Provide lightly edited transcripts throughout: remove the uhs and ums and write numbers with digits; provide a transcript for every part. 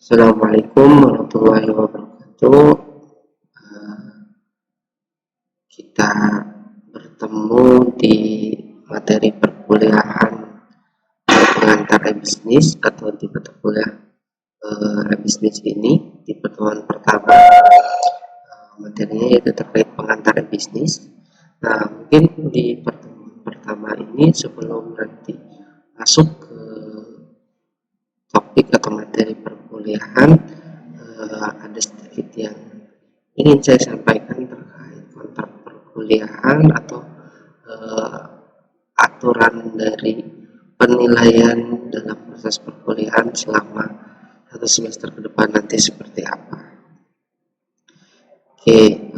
Assalamualaikum warahmatullahi wabarakatuh. Eh, Kita bertemu di materi perkuliahan pengantar bisnis atau di mata kuliah bisnis ini di pertemuan pertama. Materinya yaitu terkait pengantar bisnis. Nah, mungkin di pertemuan pertama ini sebelum nanti masuk ke topik atau materi perkuliahan, ada sedikit yang ingin saya sampaikan terkait kontrak perkuliahan atau aturan dari penilaian dalam proses perkuliahan selama satu semester ke depan nanti seperti apa. Oke,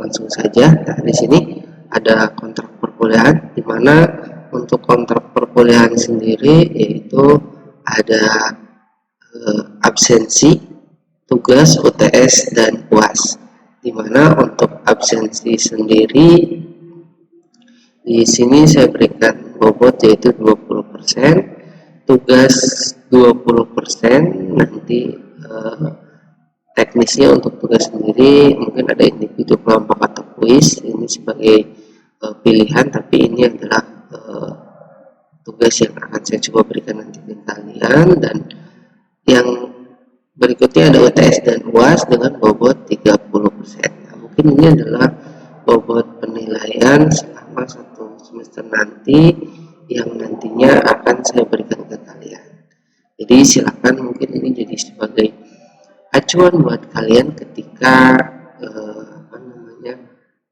langsung saja. Nah, di sini ada kontrak perkuliahan, di mana untuk kontrak perkuliahan sendiri yaitu ada absensi, tugas, UTS, dan UAS. Di mana untuk absensi sendiri di sini saya berikan bobot yaitu 20%, tugas 20%, nanti teknisnya untuk tugas sendiri mungkin ada individu, kelompok, atau kuis. Ini sebagai pilihan, tapi ini adalah tugas yang akan saya coba berikan nanti ke kalian. Dan yang berikutnya ada UTS dan UAS dengan bobot 30%. Nah, mungkin ini adalah bobot penilaian selama satu semester nanti yang nantinya akan saya berikan ke kalian. Jadi silakan, mungkin ini jadi sebagai acuan buat kalian ketika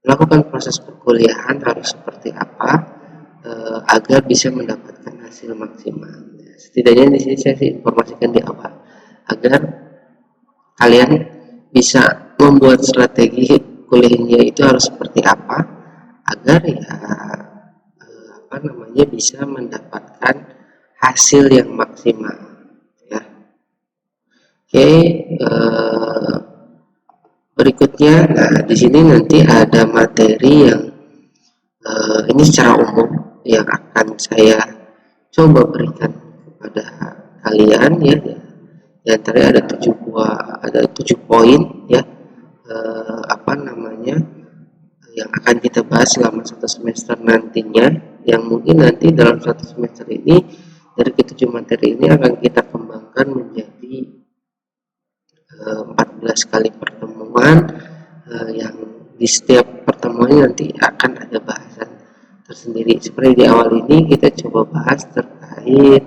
melakukan proses perkuliahan harus seperti apa agar bisa mendapatkan hasil maksimal. Setidaknya di sini saya informasikan di awal agar kalian bisa membuat strategi kuliahnya itu harus seperti apa agar bisa mendapatkan hasil yang maksimal, ya. Oke, berikutnya, nah di sini nanti ada materi yang ini secara umum yang akan saya coba berikan kepada kalian, ya. Di antaranya ada 7 poin, ya, yang akan kita bahas selama satu semester nantinya, yang mungkin nanti dalam satu semester ini dari ke-7 materi ini akan kita kembangkan menjadi 14 kali pertemuan, yang di setiap pertemuan nanti akan ada bahasan tersendiri. Seperti di awal ini kita coba bahas terkait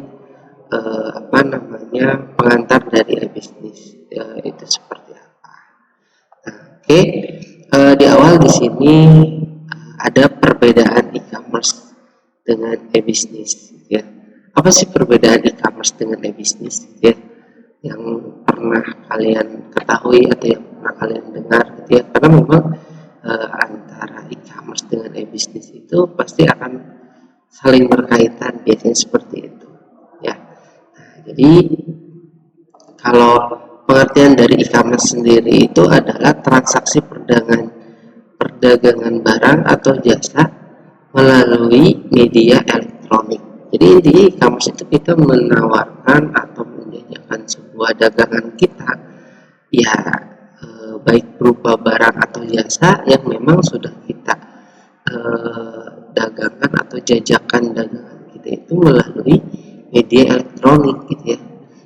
pengantar dari bisnis, itu seperti apa. Nah, oke. Di awal di sini ada perbedaan e-commerce dengan e-bisnis, ya. Apa sih perbedaan e-commerce dengan e-bisnis, ya? Yang pernah kalian ketahui atau yang pernah kalian dengar, gitu ya? Karena memang antara e-commerce dengan e-bisnis itu pasti akan saling berkaitan, biasanya seperti itu, ya. Nah, jadi kalau pengertian dari e-commerce sendiri itu adalah transaksi perdagangan barang atau jasa melalui media elektronik. Jadi di e-commerce itu kita menawarkan atau menjajakan sebuah dagangan kita, ya, baik berupa barang atau jasa yang memang sudah kita dagangkan atau jajakan dagangan kita itu melalui media elektronik, gitu ya.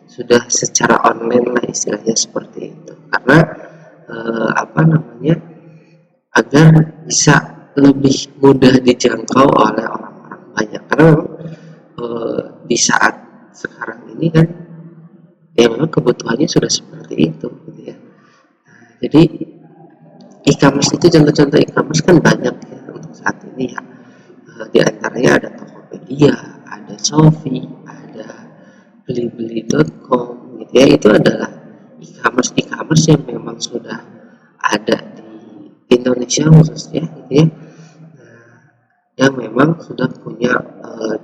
Sudah secara online lah istilahnya seperti itu. Karena agar bisa lebih mudah dijangkau oleh orang-orang banyak. Karena di saat sekarang ini kan ya memang kebutuhannya sudah seperti itu, gitu ya. Nah, jadi e-commerce itu, contoh-contoh e-commerce kan banyak ya untuk saat ini, ya. Di antaranya ada Tokopedia, ada Shopee, ada Blibli.com, gitu ya. Itu adalah e-commerce yang memang sudah ada di Indonesia khususnya, gitu ya. Yang memang sudah punya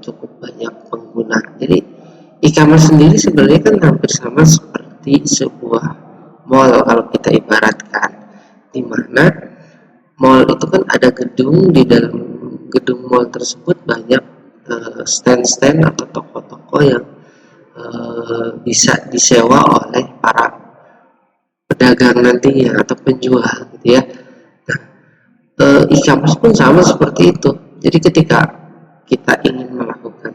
cukup banyak pengguna. Jadi e-commerce sendiri sebenarnya kan hampir sama seperti sebuah mall kalau kita ibaratkan, di mana mall itu kan ada gedung, di dalam gedung mall tersebut banyak stand-stand atau toko-toko yang bisa disewa oleh para pedagang nantinya atau penjual gitu ya. Nah, e-commerce pun sama seperti itu. Jadi ketika kita ingin melakukan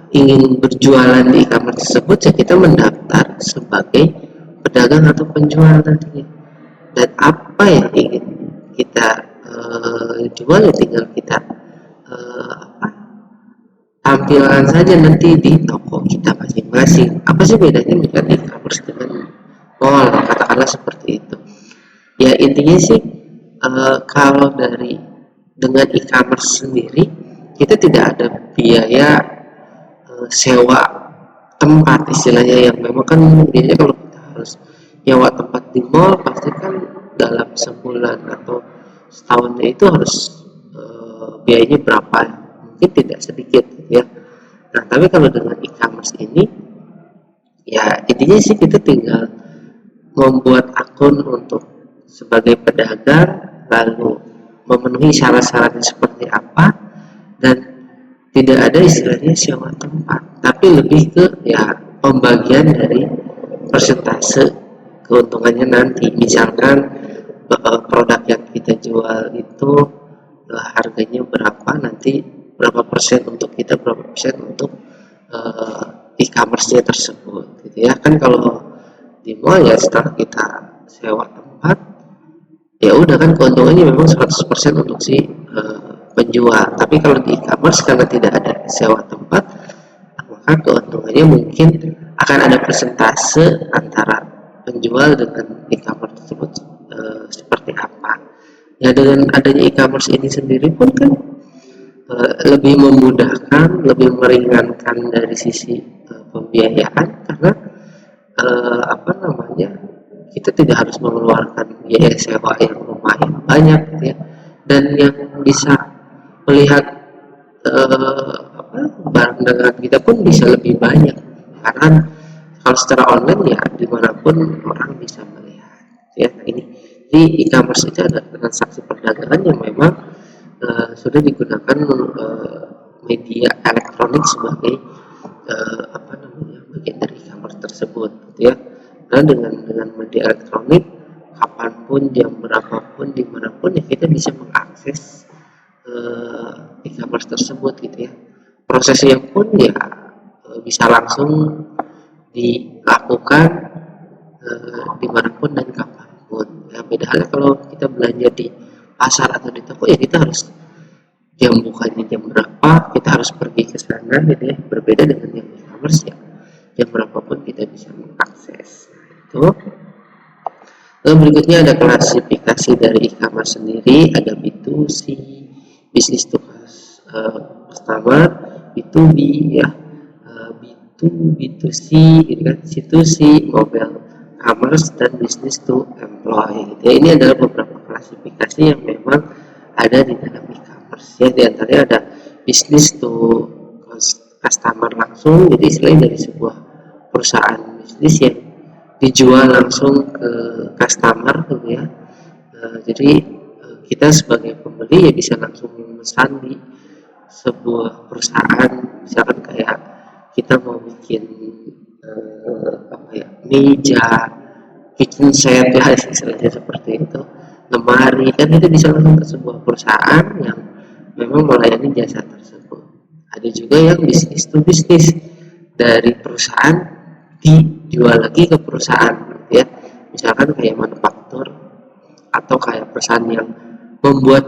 ingin berjualan di e-commerce tersebut, ya kita mendaftar sebagai pedagang atau penjual nantinya. Dan apa yang ingin kita jual, ya tinggal kita tampilan saja nanti di toko kita masing-masing. Apa sih bedanya dengan e-commerce dengan mall, katakanlah seperti itu. Ya intinya sih kalau dengan e-commerce sendiri, kita tidak ada biaya sewa tempat istilahnya, yang memang kan biasanya kalau kita harus nyewa tempat di mall pasti kan dalam sebulan atau setahunnya itu harus biayanya berapa, mungkin tidak sedikit ya. Nah tapi kalau dengan e-commerce ini, ya intinya sih kita tinggal membuat akun untuk sebagai pedagang, lalu memenuhi syarat-syaratnya seperti apa, dan tidak ada istilahnya sewa tempat, tapi lebih ke ya pembagian dari persentase keuntungannya nanti. Misalkan produk yang kita jual itu harganya berapa, nanti berapa persen untuk kita, berapa persen untuk e-commerce-nya tersebut gitu ya. Kan kalau di mall ya setelah kita sewa tempat, ya udah kan keuntungannya memang 100% untuk si penjual. Tapi kalau di e-commerce karena tidak ada sewa tempat, maka keuntungannya mungkin akan ada persentase antara penjual dengan e-commerce tersebut seperti apa. Ya dengan adanya e-commerce ini sendiri pun kan lebih memudahkan, lebih meringankan dari sisi pembiayaan, karena kita tidak harus mengeluarkan biaya sewa yang lumayan banyak gitu ya. Dan yang bisa melihat barang dagangan kita pun bisa lebih banyak, karena kalau secara online ya dimanapun orang bisa melihat ya. Ini di e-commerce itu ada transaksi perdagangan yang memang sudah digunakan media elektronik sebagai bagian dari e-commerce tersebut gitu ya. Nah dengan media elektronik, kapanpun, jam berapapun, dimanapun ya kita bisa mengakses e-commerce tersebut gitu ya. Prosesnya pun ya bisa langsung dilakukan dimanapun dan kapanpun. Ya, beda halnya kalau kita belanja di pasar atau di toko, ya kita harus jam bukanya jam berapa, kita harus pergi ke sana gitu ya. Berbeda dengan yang e-commerce ya, jam berapapun kita bisa mengakses. Itu. Lalu berikutnya ada klasifikasi dari e-commerce sendiri, ada B2C, business to customer, B2B ya, B2C gitu kan, C2C, mobile commerce, dan business to employee gitu ya. Ini adalah beberapa klasifikasi yang memang ada di dalam e-commerce ya. Di antaranya ada business to customer langsung, jadi istilahnya dari sebuah perusahaan bisnis yang dijual langsung ke customer gitu ya. Jadi kita sebagai pembeli ya bisa langsung memesan di sebuah perusahaan, misalkan kayak kita mau bikin meja, kitchen set lah istilahnya seperti itu, lemari, kan itu bisa langsung ke sebuah perusahaan yang memang melayani jasa tersebut. Ada juga yang bisnis to bisnis, dari perusahaan dijual lagi ke perusahaan ya, misalkan kayak manufaktur atau kayak perusahaan yang membuat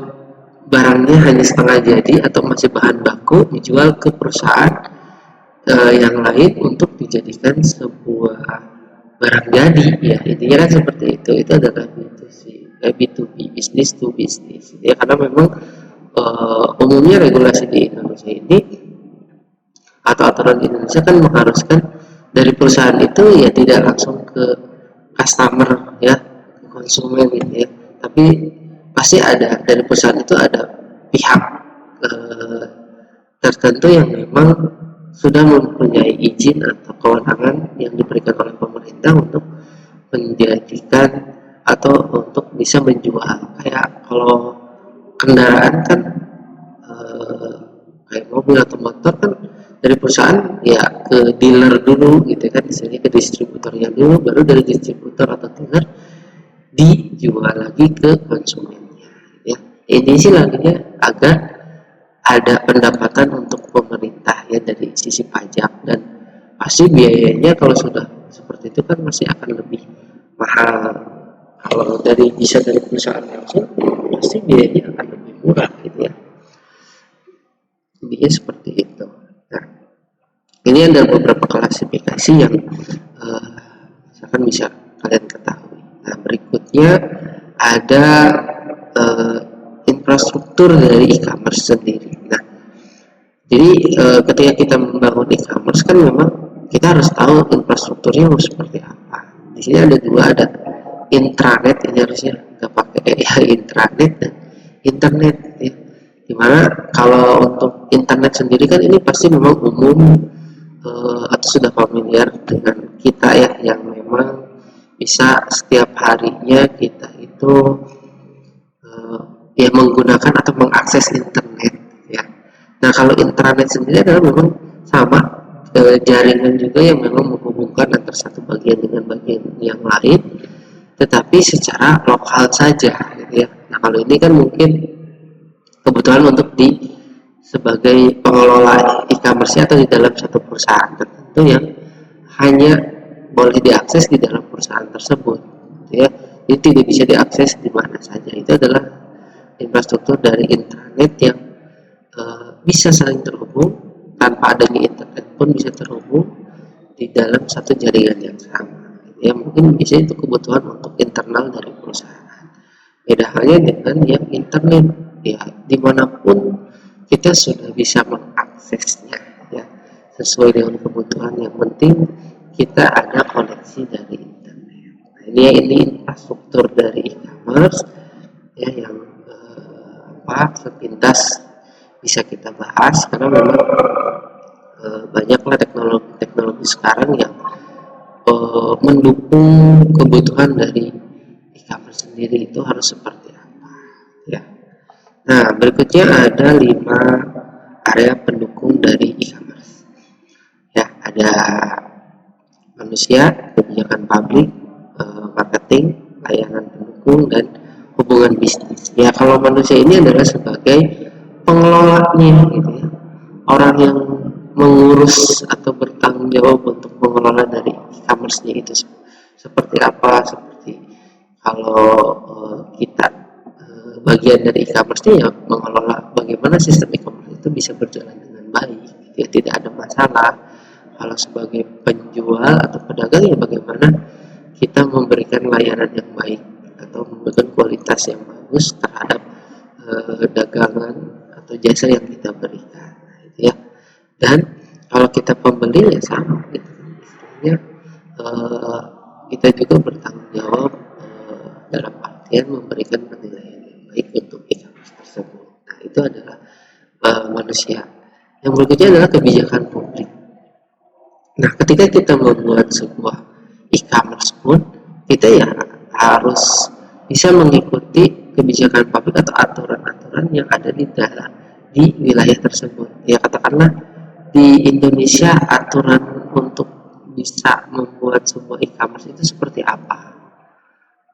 barangnya hanya setengah jadi atau masih bahan baku, dijual ke perusahaan yang lain untuk dijadikan sebuah barang jadi ya. Intinya kan seperti itu adalah B2B, business to business ya, karena memang umumnya regulasi di Indonesia ini atau aturan di Indonesia kan mengharuskan dari perusahaan itu ya tidak langsung ke customer ya, ke konsumen gitu ya, tapi pasti ada dari perusahaan itu ada pihak tertentu yang memang sudah mempunyai izin atau kewenangan yang diberikan oleh pemerintah untuk menjadikan atau untuk bisa menjual. Kayak kalau kendaraan kan kayak mobil atau motor kan dari perusahaan ya ke dealer dulu gitu kan misalnya ke distributornya dulu, baru dari distributor atau dealer dijual lagi ke konsumennya ya. Ini sih laginya agar ada pendapatan untuk pemerintah ya dari sisi pajak, dan pasti biayanya kalau sudah seperti itu kan masih akan lebih mahal. Kalau bisa dari perusahaan langsung pasti biayanya akan lebih murah gitu ya. Intinya seperti itu. Nah, ini ada beberapa klasifikasi yang misalkan bisa kalian ketahui. Nah, berikutnya ada infrastruktur dari e-commerce sendiri. Nah, jadi ketika kita membangun e-commerce kan memang kita harus tahu infrastrukturnya harus seperti apa. Di sini ada dua, ada intranet, ini harusnya nggak pakai ya, intranet dan internet ya. Dimana kalau untuk internet sendiri kan ini pasti memang umum atau sudah familiar dengan kita ya, yang memang bisa setiap harinya kita itu ya menggunakan atau mengakses internet ya. Nah, kalau intranet sendiri adalah memang sama jaringan juga yang memang menghubungkan antara satu bagian dengan bagian yang lain, tetapi secara lokal saja gitu ya. Nah, kalau ini kan mungkin kebetulan untuk sebagai pengelola e-commerce atau di dalam satu perusahaan tertentu yang hanya boleh diakses di dalam perusahaan tersebut gitu ya. Jadi tidak bisa diakses di mana saja. Itu adalah infrastruktur dari intranet yang bisa saling terhubung, tanpa adanya internet pun bisa terhubung di dalam satu jaringan yang sama gitu ya. Mungkin bisa itu kebutuhan untuk internal dari perusahaan. Beda halnya dengan yang internet ya, dimanapun kita sudah bisa mengaksesnya ya, sesuai dengan kebutuhan. Yang penting kita ada koneksi dari internet. Nah, ini infrastruktur dari e-commerce ya, yang sepintas bisa kita bahas, karena memang banyaklah teknologi sekarang yang mendukung kebutuhan dari e-commerce sendiri itu harus seperti apa ya. Nah, berikutnya ada 5 area pendukung dari e-commerce ya. Ada manusia, kebijakan publik, marketing, layanan pendukung, dan hubungan bisnis ya. Kalau manusia ini adalah sebagai pengelolanya gitu ya, orang yang mengurus atau bertanggung jawab untuk mengelola dari e-commerce-nya itu seperti apa. Seperti kalau kita bagian dari e-commerce-nya ya mengelola bagaimana sistem e-commerce itu bisa berjalan dengan baik gitu ya, tidak ada masalah. Kalau sebagai penjual atau pedagang ya bagaimana kita memberikan layanan yang baik atau memberikan kualitas yang bagus terhadap dagangan atau jasa yang kita berikan gitu ya. Dan kalau kita pembeli ya sama gitu, istilahnya kita juga bertanggung jawab dalam artian memberikan penilaian yang baik untuk e-commerce tersebut. Nah, itu adalah manusia. Yang berikutnya adalah kebijakan publik. Nah, ketika kita membuat sebuah e-commerce pun kita ya harus bisa mengikuti kebijakan publik atau aturan-aturan yang ada di wilayah tersebut ya. Katakanlah di Indonesia aturan untuk bisa membuat sebuah e-commerce itu seperti apa.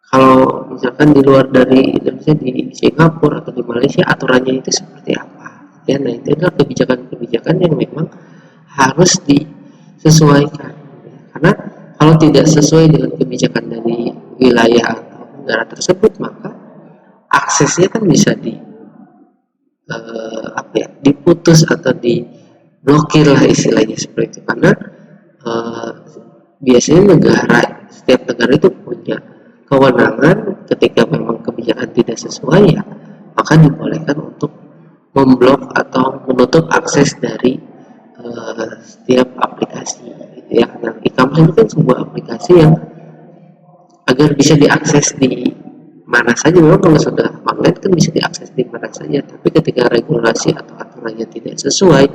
Kalau misalkan di luar dari Indonesia, di Singapura atau di Malaysia, aturannya itu seperti apa ya. Nah, itu adalah kebijakan-kebijakan yang memang harus disesuaikan ya. Karena kalau tidak sesuai dengan kebijakan dari wilayah atau negara tersebut, maka aksesnya kan bisa diputus atau diblokir lah istilahnya seperti itu. Karena biasanya setiap negara itu punya kewenangan ketika memang kebijakan tidak sesuai ya, maka dibolehkan untuk memblok atau menutup akses dari setiap aplikasi gitu ya. Nah, e-commerce itu kan sebuah aplikasi yang agar bisa diakses di mana saja. Memang kalau sudah online kan bisa diakses di mana saja, tapi ketika regulasi atau aturannya tidak sesuai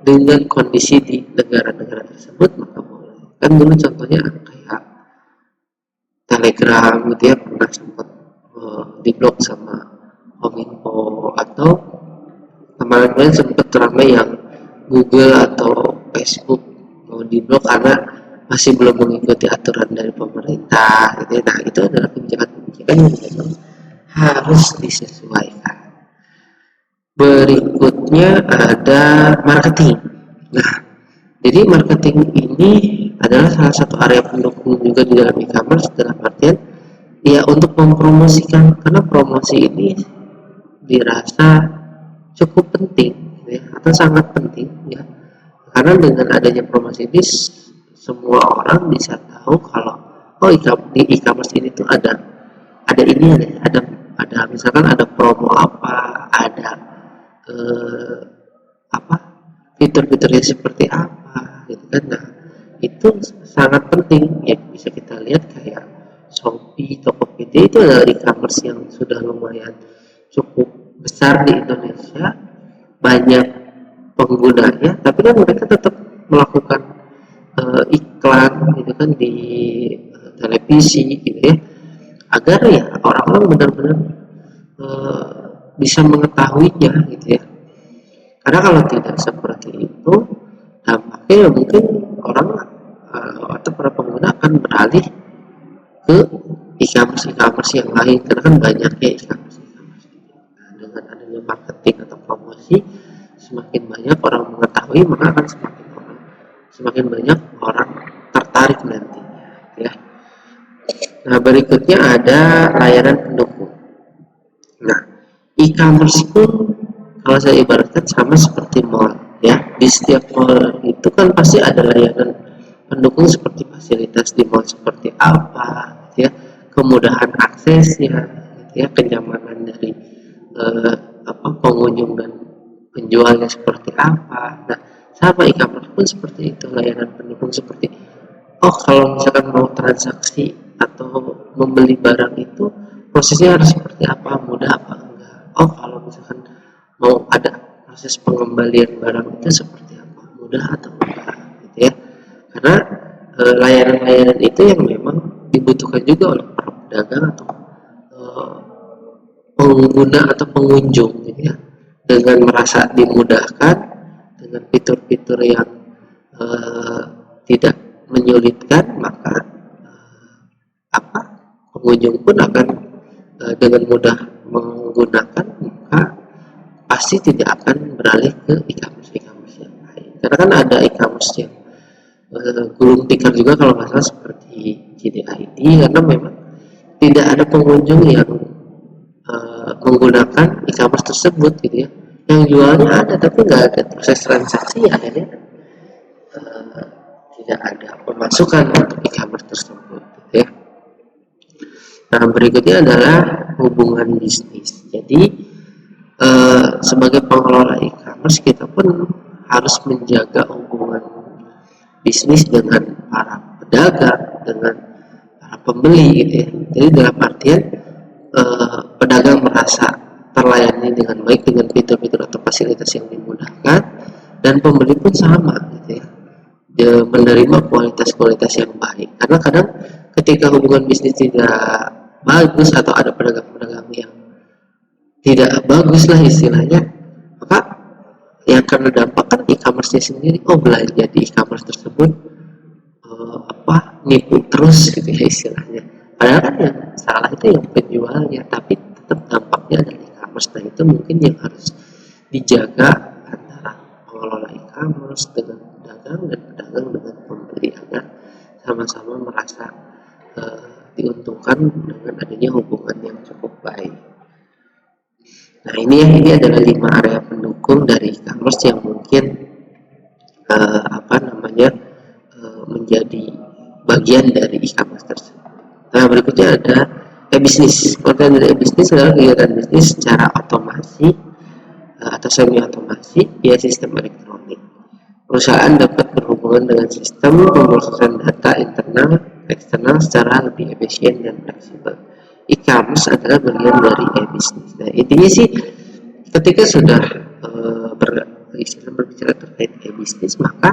dengan kondisi di negara-negara tersebut, maka boleh. Kan dulu contohnya kayak Telegram gitu ya, pernah sempat diblok sama Kominfo, atau kemarin sempat ramai yang Google atau Facebook mau diblok karena masih belum mengikuti aturan dari pemerintah gitu ya. Nah, itu adalah kebijakan-kebijakan yang memang harus disesuaikan. Berikutnya ada marketing. Nah, jadi marketing ini adalah salah satu area pendukung juga di dalam e-commerce, dalam artian ya untuk mempromosikan, karena promosi ini dirasa cukup penting ya, atau sangat penting ya, karena dengan adanya promosi ini semua orang bisa tahu kalau oh di e-commerce ini tuh ada ini ada misalkan ada promo apa, ada eh, apa fitur-fiturnya seperti apa gitu kan. Nah, itu sangat penting ya, bisa kita lihat kayak Shopee, Tokopedia itu adalah e-commerce yang sudah lumayan cukup besar di Indonesia, banyak penggunanya, tapi kan mereka tetap melakukan iklan gitu kan di televisi gitu ya, agar ya orang-orang benar-benar bisa mengetahuinya gitu ya. Karena kalau tidak seperti itu, dampaknya ya mungkin orang atau para pengguna akan beralih ke e-commerce yang lain, karena kan banyaknya e-commerce. Nah, dengan adanya marketing atau promosi, semakin banyak orang mengetahui, maka akan semakin banyak orang tertarik nantinya ya. Nah, berikutnya ada layanan pendukung. Nah, e-commerce pun kalau saya ibaratkan sama seperti mall ya. Di setiap mall itu kan pasti ada layanan pendukung seperti fasilitas di mall seperti apa ya, kemudahan aksesnya ya, kenyamanan dari pengunjung dan penjualnya seperti apa. Nah, sama e-commerce pun seperti itu, layanan pendukung seperti oh kalau misalkan mau transaksi atau membeli barang itu prosesnya harus seperti apa, mudah apa enggak. Oh kalau misalkan mau ada proses pengembalian barang itu seperti apa, mudah atau enggak gitu ya. Karena layanan-layanan itu yang memang dibutuhkan juga oleh para pedagang atau pengguna atau pengunjung gitu ya, dengan merasa dimudahkan dengan fitur-fitur yang tidak menyulitkan, maka apa pengunjung pun akan dengan mudah menggunakan, maka pasti tidak akan beralih ke e-commerce yang lain. Karena kan ada e-commerce yang gulung tikar juga kalau nggak salah seperti JDID, karena memang tidak ada pengunjung yang menggunakan e-commerce tersebut gitu ya. Yang jualnya ada tapi nggak ada proses transaksi, akhirnya tidak ada pemasukan untuk e-commerce tersebut gitu ya. Nah, berikutnya adalah hubungan bisnis. Jadi sebagai pengelola e-commerce kita pun harus menjaga hubungan bisnis dengan para pedagang, dengan para pembeli gitu ya. Jadi dalam artian pedagang merasa terlayani dengan baik dengan fitur-fitur atau fasilitas yang dimudahkan, dan pembeli pun sama gitu ya, dia menerima kualitas-kualitas yang baik. Karena kadang ketika hubungan bisnis tidak bagus atau ada pedagang-pedagang yang tidak bagus lah istilahnya, maka yang kena dampak kan e-commerce-nya sendiri. Oh, belanja di e-commerce tersebut nipu terus gitu ya istilahnya. Padahal kan yang salah itu yang penjualnya, tapi tetap dampaknya ada e-commerce. Nah, itu mungkin yang harus dijaga antara pengelola e-commerce dengan pedagang dan pedagang dengan pembeli, agar sama-sama merasa diuntungkan dengan adanya hubungan yang cukup baik. Nah, ini adalah 5 area pendukung dari e-commerce yang mungkin menjadi bagian dari e-commerce tersebut. Nah, berikutnya ada e-bisnis. Pengertian dari e-bisnis adalah kegiatan bisnis secara otomasi atau semi otomasi via sistem elektronik. Perusahaan dapat berhubungan dengan sistem pemrosesan data internal eksternal secara lebih efisien dan fleksibel. E-commerce adalah bagian dari e-bisnis. Nah, intinya sih ketika sudah berbicara terkait e-bisnis, maka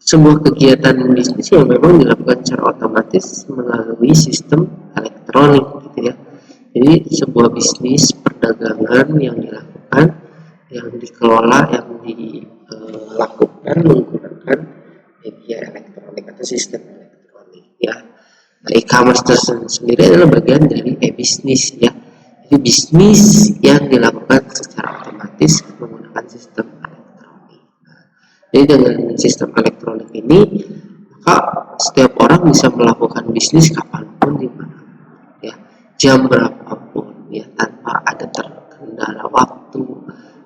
sebuah kegiatan bisnis yang memang dilakukan secara otomatis melalui sistem elektronik gitu ya. Jadi sebuah bisnis perdagangan yang dilakukan, yang dikelola, yang dilakukan menggunakan media elektronik atau sistem elektronik ya. Nah, e-commerce sendiri adalah bagian dari e-bisnis ya. Jadi bisnis yang dilakukan secara otomatis menggunakan sistem elektronik. Jadi dengan sistem elektronik ini, maka setiap orang bisa melakukan bisnis kapanpun di mana ya, jam berapapun ya, tanpa ada terkendala waktu,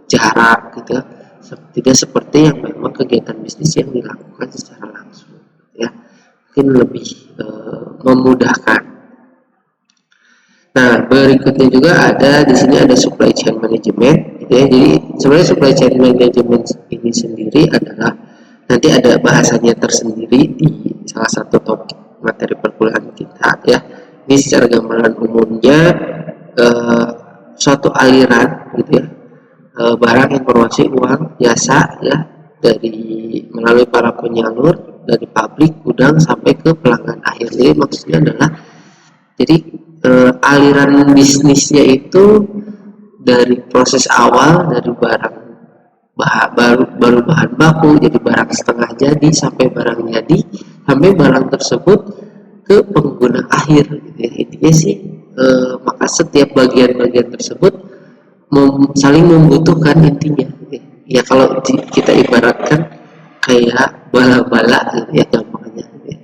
jarak gitu ya. Tidak seperti yang memang kegiatan bisnis yang dilakukan secara langsung ya, mungkin lebih memudahkan. Nah, berikutnya juga ada di sini ada supply chain management gitu ya. Jadi sebenarnya supply chain management ini sendiri adalah nanti ada bahasanya tersendiri di salah satu topik materi perkuliahan kita ya. Ini secara gambaran umumnya suatu aliran gitu ya, barang, informasi, uang, jasa ya, dari melalui para penyalur dari pabrik, gudang sampai ke pelanggan akhir. Jadi maksudnya adalah jadi aliran bisnisnya itu dari proses awal, dari barang baru bahan baku jadi barang setengah jadi sampai barang jadi sampai barang tersebut ke pengguna akhir gitu ya. Intinya sih maka setiap bagian-bagian tersebut saling membutuhkan intinya gitu ya. Kalau kita ibaratkan kayak bala-bala gitu ya gampangnya gitu ya.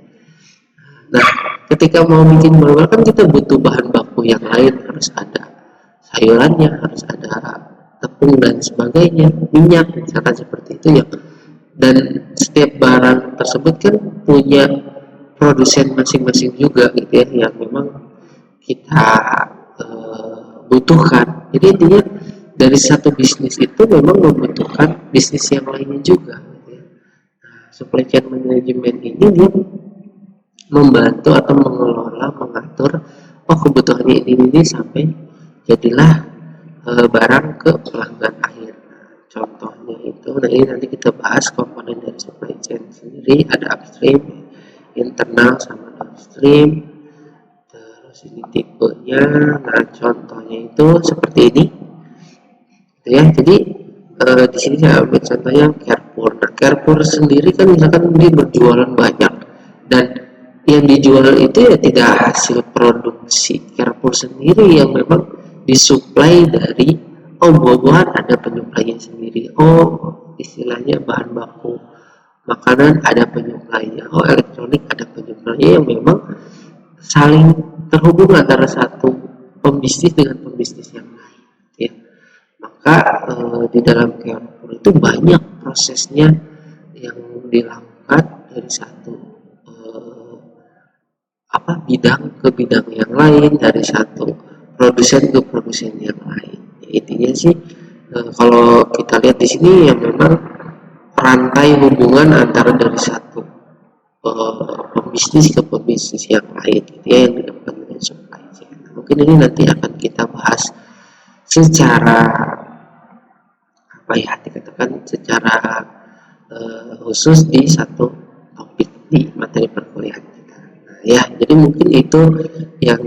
Nah, ketika mau bikin bola kan kita butuh bahan baku yang lain, harus ada sayurannya, harus ada tepung dan sebagainya, minyak misalkan seperti itu ya. Dan setiap barang tersebut kan punya produsen masing-masing juga gitu ya, yang memang kita butuhkan. Jadi intinya dari satu bisnis itu memang membutuhkan bisnis yang lainnya juga gitu ya. Nah, supply chain management ini dia membantu atau mengelola, mengatur kebutuhannya ini sampai jadilah barang ke pelanggan akhir. Contohnya itu, nah ini nanti kita bahas komponen dari supply chain sendiri, ada upstream, internal sama downstream. Terus ini tipenya, nah contohnya itu seperti ini, gitu ya. Jadi di sini saya ambil contohnya Carrefour. Nah, Carrefour sendiri kan misalkan dia berjualan banyak dan yang dijual itu ya tidak hasil produksi Carrefour sendiri, yang memang disuplai dari buah-buahan ada penyuplainya sendiri, istilahnya bahan baku makanan ada penyuplainya, elektronik ada penyuplainya, yang memang saling terhubung antara satu pembisnis dengan pembisnis yang lain ya. Maka di dalam Carrefour itu banyak prosesnya yang dilakukan dari satu bidang ke bidang yang lain, dari satu produsen ke produsen yang lain. Intinya sih kalau kita lihat di sini ya memang rantai hubungan antara dari satu pembisnis ke pembisnis yang lain gitu ya, yang dilakukan dengan supply chain. Mungkin ini nanti akan kita bahas secara dikatakan secara khusus di satu topik di materi perkuliahan kita. Nah, ya, jadi mungkin itu yang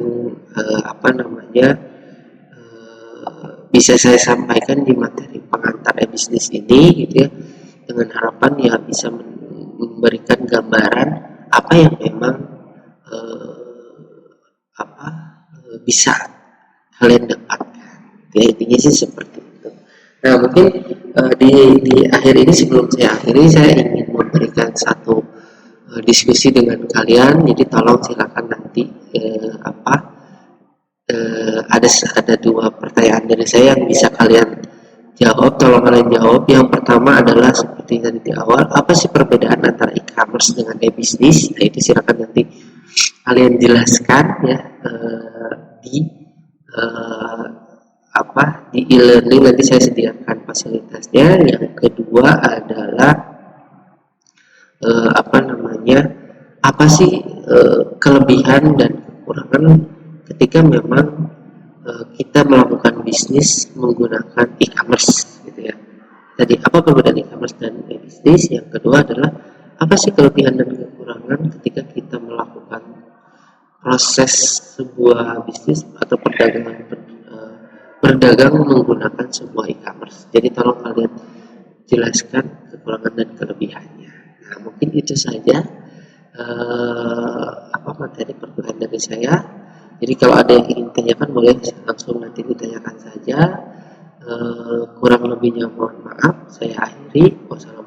bisa saya sampaikan di materi pengantar bisnis ini gitu ya, dengan harapan ya bisa memberikan gambaran apa yang memang bisa kalian dapatkan. Ya, intinya sih seperti itu. Nah, mungkin di akhir ini, sebelum saya akhiri, saya ingin memberikan satu diskusi dengan kalian. Jadi tolong silakan nanti ada dua pertanyaan dari saya yang bisa kalian jawab. Tolong kalian jawab. Yang pertama adalah seperti tadi di awal, apa sih perbedaan antara e-commerce dengan e-bisnis? Nah, itu silakan nanti kalian jelaskan ya di e-learning, nanti saya sediakan fasilitasnya. Yang kedua adalah apa sih kelebihan dan kekurangan ketika memang kita melakukan bisnis menggunakan e-commerce gitu ya. Jadi apa perbedaan e-commerce dan e-bisnis? Yang kedua adalah apa sih kelebihan dan kekurangan ketika kita melakukan proses sebuah bisnis atau berdagang menggunakan sebuah e-commerce. Jadi tolong kalian jelaskan kekurangan dan kelebihannya. Nah, mungkin itu saja apa materi perkuliahan dari saya. Jadi kalau ada yang ingin tanyakan boleh langsung nanti ditanyakan saja. Kurang lebihnya mohon maaf. Saya akhiri. Wassalamualaikum.